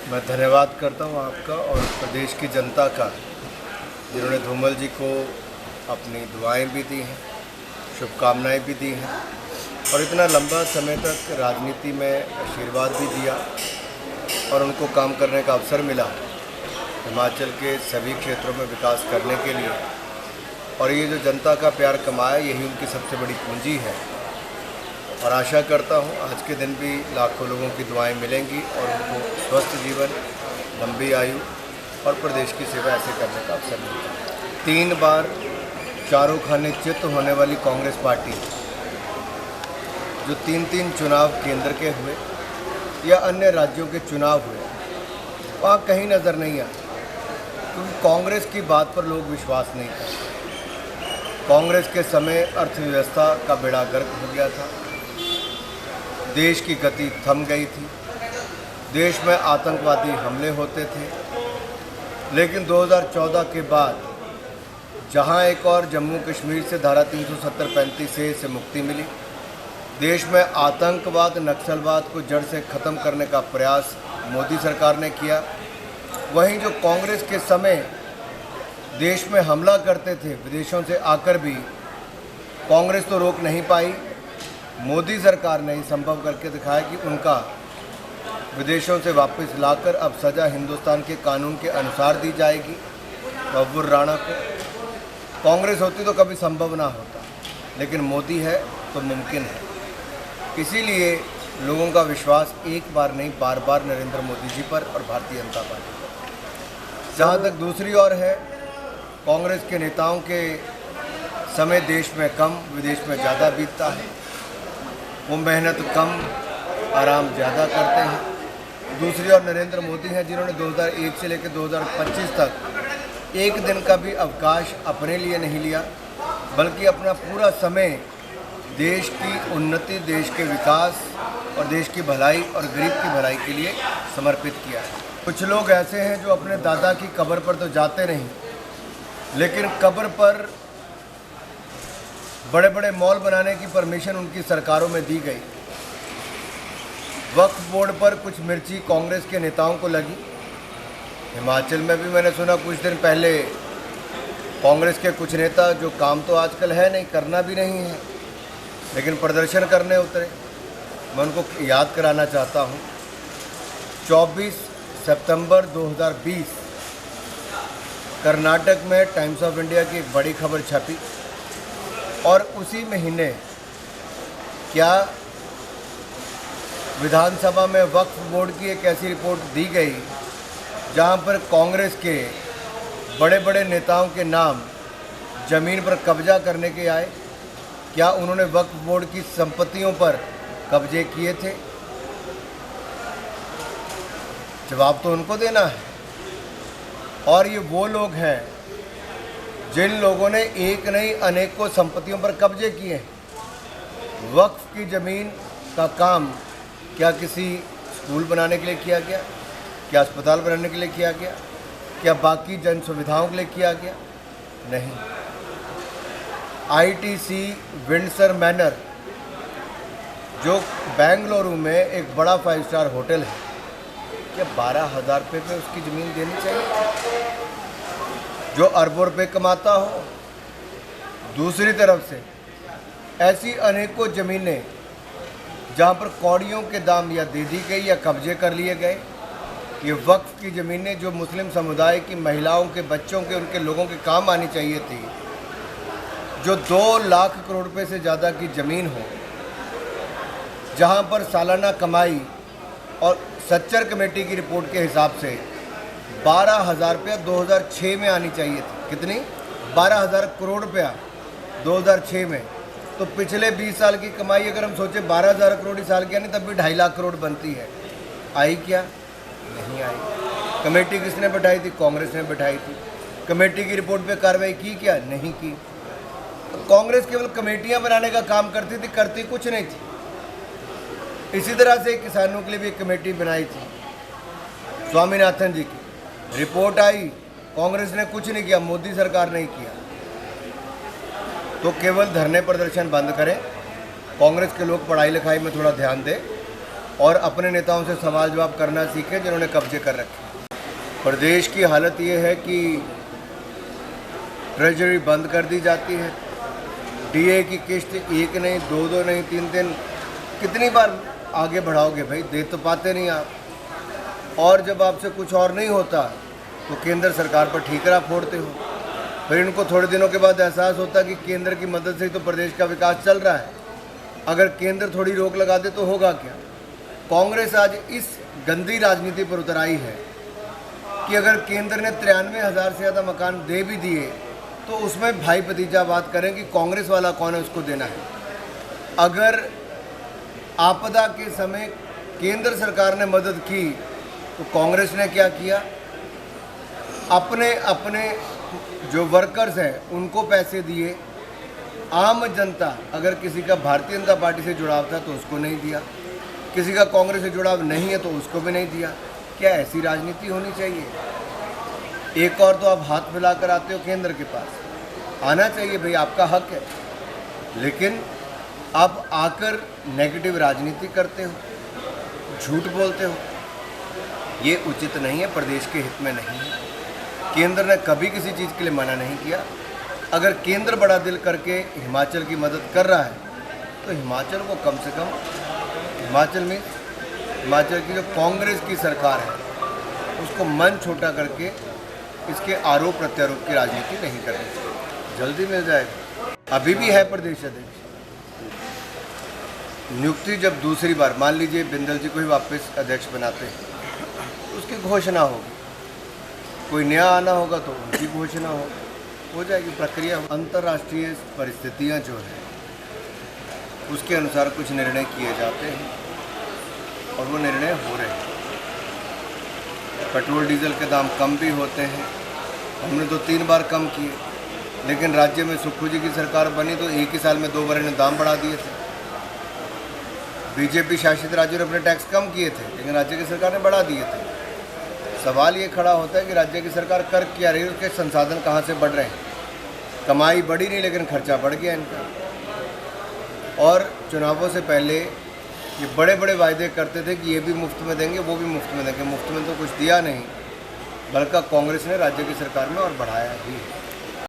मैं धन्यवाद करता हूं आपका और प्रदेश की जनता का, जिन्होंने धूमल जी को अपनी दुआएं भी दी हैं, शुभकामनाएं भी दी हैं और इतना लंबा समय तक राजनीति में आशीर्वाद भी दिया और उनको काम करने का अवसर मिला हिमाचल के सभी क्षेत्रों में विकास करने के लिए। और ये जो जनता का प्यार कमाया, यही उनकी सबसे बड़ी पूंजी है। और आशा करता हूँ आज के दिन भी लाखों लोगों की दुआएं मिलेंगी और उनको स्वस्थ जीवन, लंबी आयु और प्रदेश की सेवा ऐसे करने का अवसर मिलेगा। 3 बार चारों खाने चित होने वाली कांग्रेस पार्टी, जो 3 चुनाव केंद्र के हुए या अन्य राज्यों के चुनाव हुए, वहाँ कहीं नज़र नहीं आया, क्योंकि कांग्रेस की बात पर लोग विश्वास नहीं करते। कांग्रेस के समय अर्थव्यवस्था का बेड़ा गर्क हो गया था, देश की गति थम गई थी, देश में आतंकवादी हमले होते थे। लेकिन 2014 के बाद जहां एक और जम्मू कश्मीर से धारा 370-35 से मुक्ति मिली, देश में आतंकवाद, नक्सलवाद को जड़ से ख़त्म करने का प्रयास मोदी सरकार ने किया। वहीं जो कांग्रेस के समय देश में हमला करते थे विदेशों से आकर भी, कांग्रेस तो रोक नहीं पाई। मोदी सरकार ने संभव करके दिखाया कि उनका विदेशों से वापस लाकर अब सज़ा हिंदुस्तान के कानून के अनुसार दी जाएगी। बब्बर राणा को कांग्रेस होती तो कभी संभव ना होता, लेकिन मोदी है तो मुमकिन है। इसीलिए लोगों का विश्वास एक बार नहीं, बार बार नरेंद्र मोदी जी पर और भारतीय जनता पार्टी पर। जहाँ तक दूसरी ओर है, कांग्रेस के नेताओं के समय देश में कम, विदेश में ज़्यादा बीतता है। वो मेहनत कम, आराम ज़्यादा करते हैं। दूसरी ओर नरेंद्र मोदी हैं, जिन्होंने 2001 से लेकर 2025 तक एक दिन का भी अवकाश अपने लिए नहीं लिया, बल्कि अपना पूरा समय देश की उन्नति, देश के विकास और देश की भलाई और गरीब की भलाई के लिए समर्पित किया है। कुछ लोग ऐसे हैं जो अपने दादा की कब्र पर तो जाते नहीं, लेकिन कब्र पर बड़े बड़े मॉल बनाने की परमिशन उनकी सरकारों में दी गई। वक्फ बोर्ड पर कुछ मिर्ची कांग्रेस के नेताओं को लगी। हिमाचल में भी मैंने सुना कुछ दिन पहले कांग्रेस के कुछ नेता, जो काम तो आजकल है नहीं, करना भी नहीं है, लेकिन प्रदर्शन करने उतरे। मैं उनको याद कराना चाहता हूँ, 24 सितंबर 2020 कर्नाटक में टाइम्स ऑफ इंडिया की एक बड़ी खबर छपी और उसी महीने क्या विधानसभा में वक्फ बोर्ड की एक ऐसी रिपोर्ट दी गई जहां पर कांग्रेस के बड़े बड़े नेताओं के नाम ज़मीन पर कब्जा करने के आए। क्या उन्होंने वक्फ बोर्ड की संपत्तियों पर कब्जे किए थे? जवाब तो उनको देना है। और ये वो लोग हैं जिन लोगों ने एक नहीं अनेकों संपत्तियों पर कब्जे किए हैं। वक्फ की ज़मीन का काम क्या किसी स्कूल बनाने के लिए किया गया? क्या अस्पताल बनाने के लिए किया गया? क्या बाकी जन सुविधाओं के लिए किया गया? नहीं। आईटीसी विंडसर मैनर, जो बेंगलुरु में एक बड़ा 5 स्टार होटल है, क्या 12,000 रुपये पे उसकी ज़मीन देनी चाहिए, जो अरबों रुपये कमाता हो? दूसरी तरफ से ऐसी अनेकों ज़मीनें जहाँ पर कौड़ियों के दाम या दे दी गई या कब्जे कर लिए गए। ये वक्फ की ज़मीनें जो मुस्लिम समुदाय की महिलाओं के, बच्चों के, उनके लोगों के काम आनी चाहिए थी, जो 2 लाख करोड़ रुपए से ज़्यादा की ज़मीन हो, जहाँ पर सालाना कमाई और सच्चर कमेटी की रिपोर्ट के हिसाब से 12,000 रुपया 2006 में आनी चाहिए थी। कितनी? 12,000 करोड़ रुपया 2006 में। तो पिछले 20 साल की कमाई अगर हम सोचें 12,000 करोड़ साल की आनी, तब भी 2.5 लाख करोड़ बनती है। आई क्या? नहीं आई। कमेटी किसने बैठाई थी? कांग्रेस ने बैठाई थी। कमेटी की रिपोर्ट पे कार्रवाई की क्या? नहीं की। तो कांग्रेस केवल कमेटियां बनाने का काम करती थी, करती कुछ नहीं थी। इसी तरह से किसानों के लिए भी एक कमेटी बनाई थी, स्वामीनाथन जी की। रिपोर्ट आई, कांग्रेस ने कुछ नहीं किया, मोदी सरकार ने किया। तो केवल धरने प्रदर्शन बंद करें, कांग्रेस के लोग पढ़ाई लिखाई में थोड़ा ध्यान दें और अपने नेताओं से सवाल जवाब करना सीखें जिन्होंने कब्जे कर रखे। प्रदेश की हालत ये है कि ट्रेजरी बंद कर दी जाती है, डीए की किस्त एक नहीं, दो नहीं, तीन, कितनी बार आगे बढ़ाओगे भाई, दे तो पाते नहीं आप। और जब आपसे कुछ और नहीं होता तो केंद्र सरकार पर ठीकरा फोड़ते हो। फिर इनको थोड़े दिनों के बाद एहसास होता कि केंद्र की मदद से ही तो प्रदेश का विकास चल रहा है, अगर केंद्र थोड़ी रोक लगा दे तो होगा क्या। कांग्रेस आज इस गंदी राजनीति पर उतर आई है कि अगर केंद्र ने 93,000 से ज़्यादा मकान दे भी दिए तो उसमें भाई भतीजा बात करें कि कांग्रेस वाला कौन है, उसको देना है। अगर आपदा के समय केंद्र सरकार ने मदद की तो कांग्रेस ने क्या किया, अपने अपने जो वर्कर्स हैं उनको पैसे दिए। आम जनता, अगर किसी का भारतीय जनता पार्टी से जुड़ाव था तो उसको नहीं दिया, किसी का कांग्रेस से जुड़ाव नहीं है तो उसको भी नहीं दिया। क्या ऐसी राजनीति होनी चाहिए? एक और तो आप हाथ फैलाकर आते हो केंद्र के पास, आना चाहिए भाई, आपका हक है, लेकिन आप आकर नेगेटिव राजनीति करते हो, झूठ बोलते हो, ये उचित नहीं है, प्रदेश के हित में नहीं है। केंद्र ने कभी किसी चीज़ के लिए मना नहीं किया। अगर केंद्र बड़ा दिल करके हिमाचल की मदद कर रहा है तो हिमाचल को कम से कम, हिमाचल की जो कांग्रेस की सरकार है उसको मन छोटा करके इसके आरोप प्रत्यारोप की राजनीति नहीं करनी चाहिए। जल्दी मिल जाएगा, अभी भी है प्रदेश अध्यक्ष। नियुक्ति जब दूसरी बार, मान लीजिए बिंदल जी को ही वापस अध्यक्ष बनाते हैं, उसकी घोषणा होगी, कोई नया आना होगा तो उनकी घोषणा हो जाएगी, प्रक्रिया। अंतर्राष्ट्रीय परिस्थितियां जो है उसके अनुसार कुछ निर्णय किए जाते हैं और वो निर्णय हो रहे हैं। पेट्रोल डीजल के दाम कम भी होते हैं, हमने तो 3 बार कम किए, लेकिन राज्य में सुक्खू जी की सरकार बनी तो एक ही साल में 2 बार इन्होंने दाम बढ़ा दिए थे। बीजेपी शासित राज्यों ने अपने टैक्स कम किए थे लेकिन राज्य की सरकार ने बढ़ा दिए थे। सवाल ये खड़ा होता है कि राज्य की सरकार कर क्या रही है, उसके संसाधन कहाँ से बढ़ रहे हैं। कमाई बढ़ी नहीं लेकिन खर्चा बढ़ गया इनका। और चुनावों से पहले ये बड़े बड़े वायदे करते थे कि ये भी मुफ्त में देंगे, वो भी मुफ्त में देंगे। मुफ्त में तो कुछ दिया नहीं, बल्कि कांग्रेस ने राज्य की सरकार में और बढ़ाया भी।